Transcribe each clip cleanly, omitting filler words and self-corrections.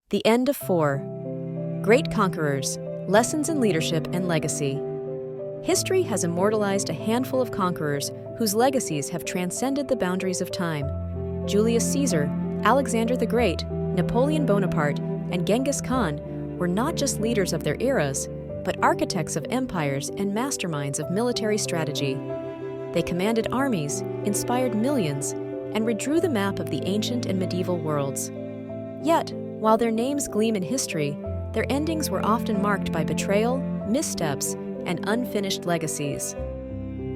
The End of Four. Great Conquerors, Lessons in Leadership and Legacy. History has immortalized a handful of conquerors whose legacies have transcended the boundaries of time. Julius Caesar, Alexander the Great, Napoleon Bonaparte, and Genghis Khan were not just leaders of their eras, but architects of empires and masterminds of military strategy. They commanded armies, inspired millions, and redrew the map of the ancient and medieval worlds. Yet, while their names gleam in history, their endings were often marked by betrayal, missteps, and unfinished legacies.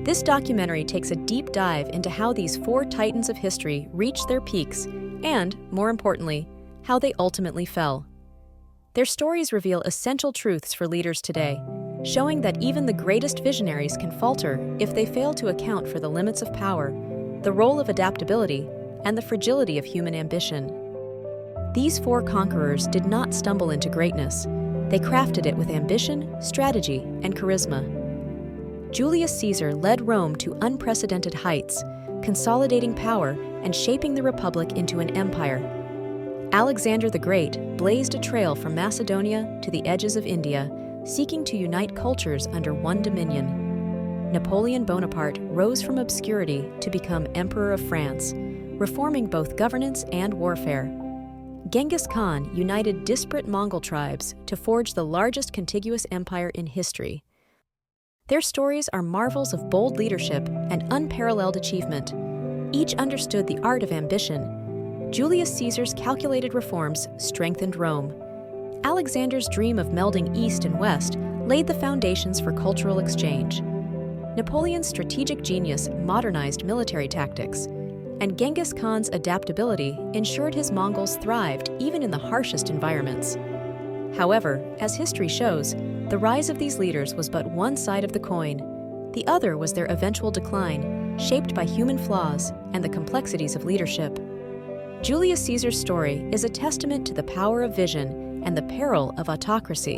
This documentary takes a deep dive into how these four titans of history reached their peaks and, more importantly, how they ultimately fell. Their stories reveal essential truths for leaders today, showing that even the greatest visionaries can falter if they fail to account for the limits of power, the role of adaptability, and the fragility of human ambition. These four conquerors did not stumble into greatness. They crafted it with ambition, strategy, and charisma. Julius Caesar led Rome to unprecedented heights, consolidating power and shaping the Republic into an empire. Alexander the Great blazed a trail from Macedonia to the edges of India, seeking to unite cultures under one dominion. Napoleon Bonaparte rose from obscurity to become Emperor of France, reforming both governance and warfare. Genghis Khan united disparate Mongol tribes to forge the largest contiguous empire in history. Their stories are marvels of bold leadership and unparalleled achievement. Each understood the art of ambition. Julius Caesar's calculated reforms strengthened Rome. Alexander's dream of melding East and West laid the foundations for cultural exchange. Napoleon's strategic genius modernized military tactics, and Genghis Khan's adaptability ensured his Mongols thrived even in the harshest environments. However, as history shows, the rise of these leaders was but one side of the coin. The other was their eventual decline, shaped by human flaws and the complexities of leadership. Julius Caesar's story is a testament to the power of vision and the peril of autocracy.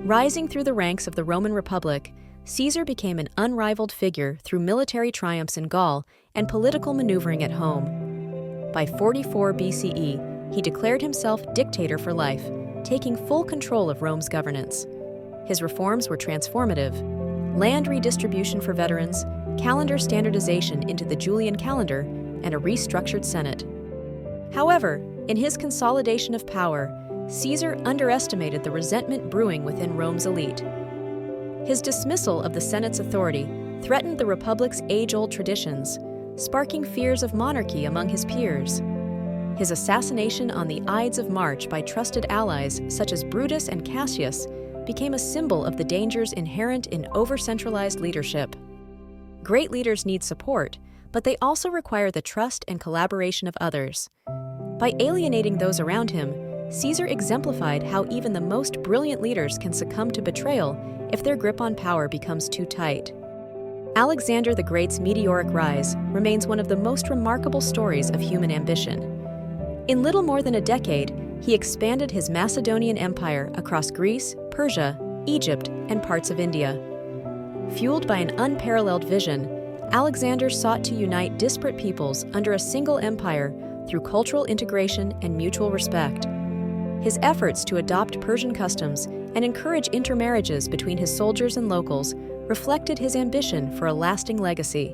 Rising through the ranks of the Roman Republic, Caesar became an unrivaled figure through military triumphs in Gaul and political maneuvering at home. By 44 BCE, he declared himself dictator for life, taking full control of Rome's governance. His reforms were transformative: land redistribution for veterans, calendar standardization into the Julian calendar, and a restructured Senate. However, in his consolidation of power, Caesar underestimated the resentment brewing within Rome's elite. His dismissal of the Senate's authority threatened the Republic's age-old traditions, sparking fears of monarchy among his peers. His assassination on the Ides of March by trusted allies such as Brutus and Cassius became a symbol of the dangers inherent in over-centralized leadership. Great leaders need support, but they also require the trust and collaboration of others. By alienating those around him, Caesar exemplified how even the most brilliant leaders can succumb to betrayal if their grip on power becomes too tight. Alexander the Great's meteoric rise remains one of the most remarkable stories of human ambition. In little more than a decade, he expanded his Macedonian empire across Greece, Persia, Egypt, and parts of India. Fueled by an unparalleled vision, Alexander sought to unite disparate peoples under a single empire through cultural integration and mutual respect. His efforts to adopt Persian customs and encourage intermarriages between his soldiers and locals reflected his ambition for a lasting legacy.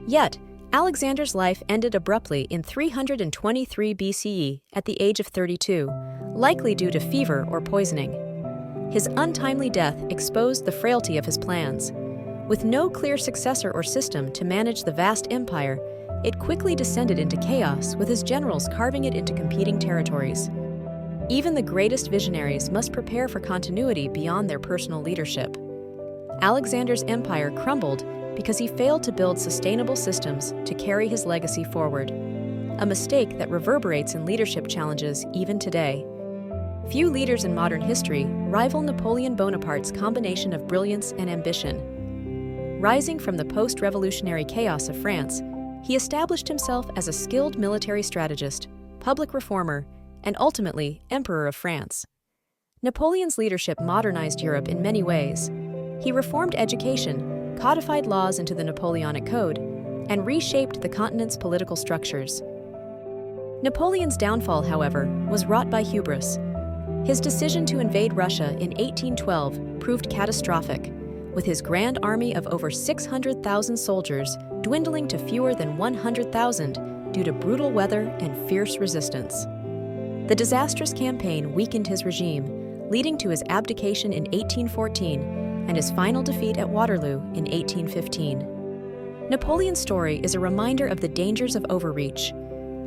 Yet, Alexander's life ended abruptly in 323 BCE at the age of 32, likely due to fever or poisoning. His untimely death exposed the frailty of his plans. With no clear successor or system to manage the vast empire, it quickly descended into chaos, with his generals carving it into competing territories. Even the greatest visionaries must prepare for continuity beyond their personal leadership. Alexander's empire crumbled because he failed to build sustainable systems to carry his legacy forward, a mistake that reverberates in leadership challenges even today. Few leaders in modern history rival Napoleon Bonaparte's combination of brilliance and ambition. Rising from the post-revolutionary chaos of France, he established himself as a skilled military strategist, public reformer, and ultimately Emperor of France. Napoleon's leadership modernized Europe in many ways. He reformed education, codified laws into the Napoleonic Code, and reshaped the continent's political structures. Napoleon's downfall, however, was wrought by hubris. His decision to invade Russia in 1812 proved catastrophic, with his grand army of over 600,000 soldiers dwindling to fewer than 100,000 due to brutal weather and fierce resistance. The disastrous campaign weakened his regime, leading to his abdication in 1814 and his final defeat at Waterloo in 1815. Napoleon's story is a reminder of the dangers of overreach.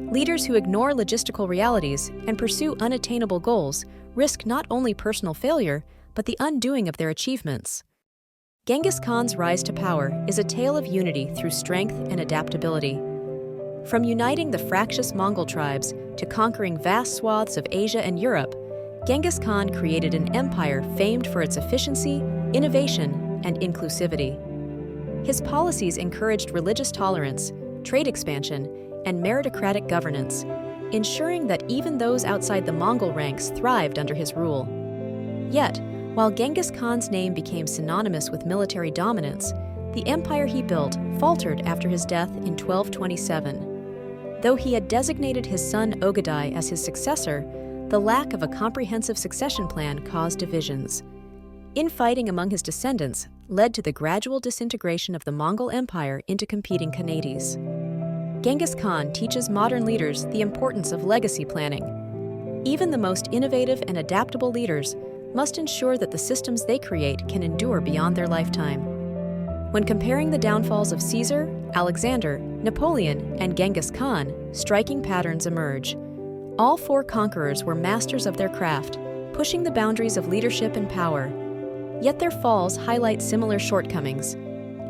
Leaders who ignore logistical realities and pursue unattainable goals risk not only personal failure, but the undoing of their achievements. Genghis Khan's rise to power is a tale of unity through strength and adaptability. From uniting the fractious Mongol tribes to conquering vast swaths of Asia and Europe, Genghis Khan created an empire famed for its efficiency, innovation, and inclusivity. His policies encouraged religious tolerance, trade expansion, and meritocratic governance, ensuring that even those outside the Mongol ranks thrived under his rule. Yet, while Genghis Khan's name became synonymous with military dominance, the empire he built faltered after his death in 1227. Though he had designated his son Ogadai as his successor, the lack of a comprehensive succession plan caused divisions. Infighting among his descendants led to the gradual disintegration of the Mongol Empire into competing khanate. Genghis Khan teaches modern leaders the importance of legacy planning. Even the most innovative and adaptable leaders must ensure that the systems they create can endure beyond their lifetime. When comparing the downfalls of Caesar, Alexander, Napoleon, and Genghis Khan, striking patterns emerge. All four conquerors were masters of their craft, pushing the boundaries of leadership and power. Yet their falls highlight similar shortcomings: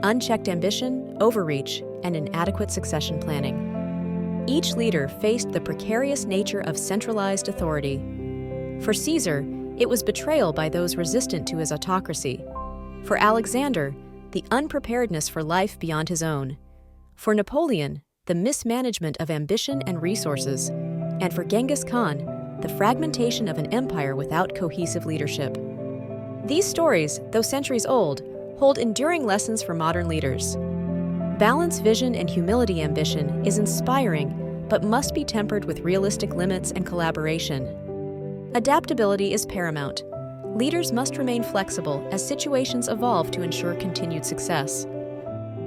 unchecked ambition, overreach, and inadequate succession planning. Each leader faced the precarious nature of centralized authority. For Caesar, it was betrayal by those resistant to his autocracy. For Alexander, the unpreparedness for life beyond his own. For Napoleon, the mismanagement of ambition and resources. And for Genghis Khan, the fragmentation of an empire without cohesive leadership. These stories, though centuries old, hold enduring lessons for modern leaders. Balanced vision and humility ambition is inspiring, but must be tempered with realistic limits and collaboration. Adaptability is paramount. Leaders must remain flexible as situations evolve to ensure continued success.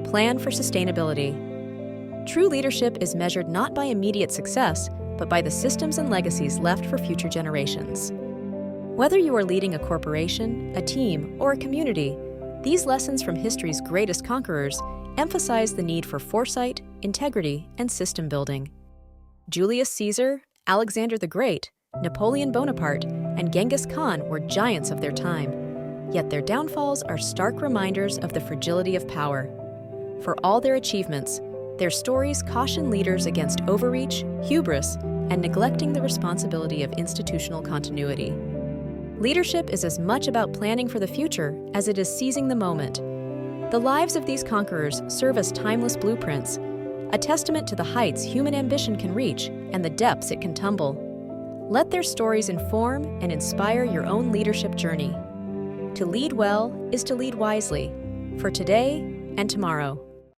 Plan for sustainability. True leadership is measured not by immediate success, but by the systems and legacies left for future generations. Whether you are leading a corporation, a team, or a community, these lessons from history's greatest conquerors emphasize the need for foresight, integrity, and system building. Julius Caesar, Alexander the Great, Napoleon Bonaparte, and Genghis Khan were giants of their time, yet their downfalls are stark reminders of the fragility of power. For all their achievements, their stories caution leaders against overreach, hubris, and neglecting the responsibility of institutional continuity. Leadership is as much about planning for the future as it is seizing the moment. The lives of these conquerors serve as timeless blueprints, a testament to the heights human ambition can reach and the depths it can tumble. Let their stories inform and inspire your own leadership journey. To lead well is to lead wisely, for today and tomorrow.